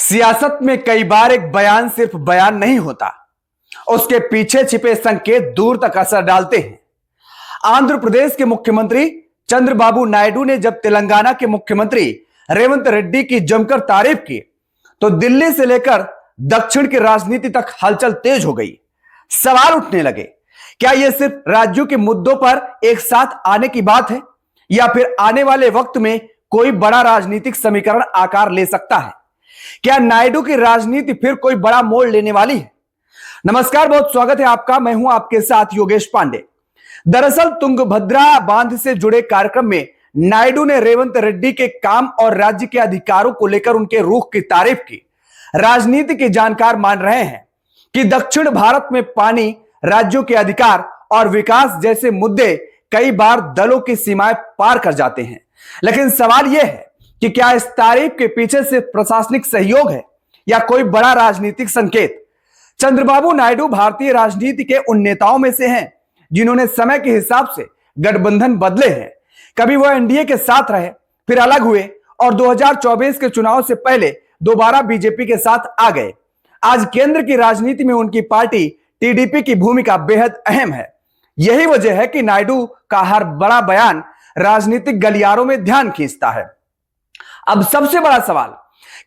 सियासत में कई बार एक बयान सिर्फ बयान नहीं होता, उसके पीछे छिपे संकेत दूर तक असर डालते हैं। आंध्र प्रदेश के मुख्यमंत्री चंद्रबाबू नायडू ने जब तेलंगाना के मुख्यमंत्री रेवंत रेड्डी की जमकर तारीफ की, तो दिल्ली से लेकर दक्षिण की राजनीति तक हलचल तेज हो गई। सवाल उठने लगे, क्या यह सिर्फ राज्यों के मुद्दों पर एक साथ आने की बात है, या फिर आने वाले वक्त में कोई बड़ा राजनीतिक समीकरण आकार ले सकता है? क्या नायडू की राजनीति फिर कोई बड़ा मोड़ लेने वाली है? नमस्कार, बहुत स्वागत है आपका। मैं हूं आपके साथ योगेश पांडे। दरअसल तुंगभद्रा बांध से जुड़े कार्यक्रम में नायडू ने रेवंत रेड्डी के काम और राज्य के अधिकारों को लेकर उनके रुख की तारीफ की। राजनीति के जानकार मान रहे हैं कि दक्षिण भारत में पानी, राज्यों के अधिकार और विकास जैसे मुद्दे कई बार दलों की सीमाएं पार कर जाते हैं। लेकिन सवाल यह है कि क्या इस तारीफ के पीछे से प्रशासनिक सहयोग है या कोई बड़ा राजनीतिक संकेत? चंद्रबाबू नायडू भारतीय राजनीति के उन नेताओं में से हैं जिन्होंने समय के हिसाब से गठबंधन बदले हैं। कभी वह एनडीए के साथ रहे, फिर अलग हुए और 2024 के चुनाव से पहले दोबारा बीजेपी के साथ आ गए। आज केंद्र की राजनीति में उनकी पार्टी टीडीपी की भूमिका बेहद अहम है। यही वजह है कि नायडू का हर बड़ा बयान राजनीतिक गलियारों में ध्यान खींचता है। अब सबसे बड़ा सवाल,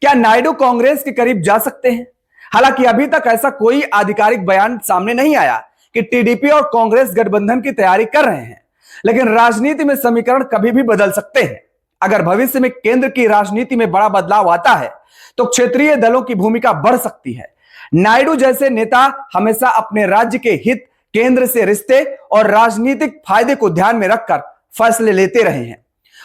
क्या नायडू कांग्रेस के करीब जा सकते हैं? हालांकि अभी तक ऐसा कोई आधिकारिक बयान सामने नहीं आया कि टीडीपी और कांग्रेस गठबंधन की तैयारी कर रहे हैं, लेकिन राजनीति में समीकरण कभी भी बदल सकते हैं। अगर भविष्य में केंद्र की राजनीति में बड़ा बदलाव आता है, तो क्षेत्रीय दलों की भूमिका बढ़ सकती है। नायडू जैसे नेता हमेशा अपने राज्य के हित, केंद्र से रिश्ते और राजनीतिक फायदे को ध्यान में रखकर फैसले लेते रहे हैं।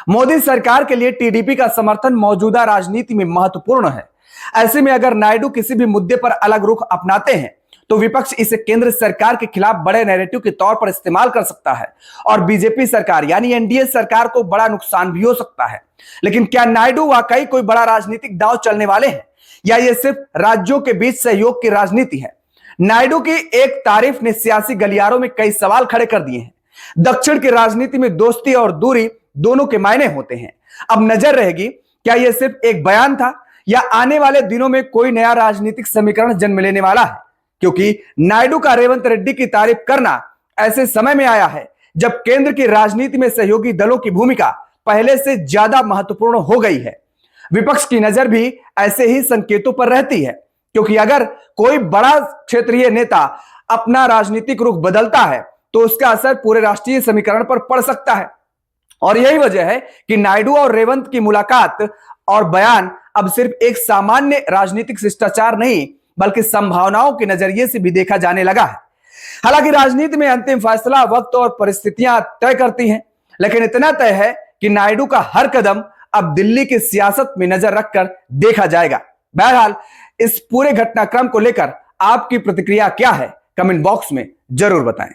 मोदी सरकार के लिए टीडीपी का समर्थन मौजूदा राजनीति में महत्वपूर्ण है। ऐसे में अगर नायडू किसी भी मुद्दे पर अलग रुख अपनाते हैं, तो विपक्ष इसे केंद्र सरकार के खिलाफ बड़े नैरेटिव के तौर पर इस्तेमाल कर सकता है और बीजेपी सरकार यानी एनडीए सरकार को बड़ा नुकसान भी हो सकता है। लेकिन क्या नायडू वाकई कोई बड़ा राजनीतिक दांव चलने वाले हैं, या यह सिर्फ राज्यों के बीच सहयोग की राजनीति है? नायडू की एक तारीफ ने सियासी गलियारों में कई सवाल खड़े कर दिए हैं। दक्षिण की राजनीति में दोस्ती और दूरी दोनों के मायने होते हैं। अब नजर रहेगी, क्या यह सिर्फ एक बयान था, या आने वाले दिनों में कोई नया राजनीतिक समीकरण जन्म लेने वाला है? क्योंकि नायडू का रेवंत रेड्डी की तारीफ करना ऐसे समय में आया है जब केंद्र की राजनीति में सहयोगी दलों की भूमिका पहले से ज्यादा महत्वपूर्ण हो गई है। विपक्ष की नजर भी ऐसे ही संकेतों पर रहती है, क्योंकि अगर कोई बड़ा क्षेत्रीय नेता अपना राजनीतिक रुख बदलता है, तो उसका असर पूरे राष्ट्रीय समीकरण पर पड़ सकता है। और यही वजह है कि नायडू और रेवंत की मुलाकात और बयान अब सिर्फ एक सामान्य राजनीतिक शिष्टाचार नहीं, बल्कि संभावनाओं के नजरिए से भी देखा जाने लगा है। हालांकि राजनीति में अंतिम फैसला वक्त और परिस्थितियां तय करती हैं, लेकिन इतना तय है कि नायडू का हर कदम अब दिल्ली की सियासत में नजर रखकर देखा जाएगा। बहरहाल, इस पूरे घटनाक्रम को लेकर आपकी प्रतिक्रिया क्या है, कमेंट बॉक्स में जरूर बताएं।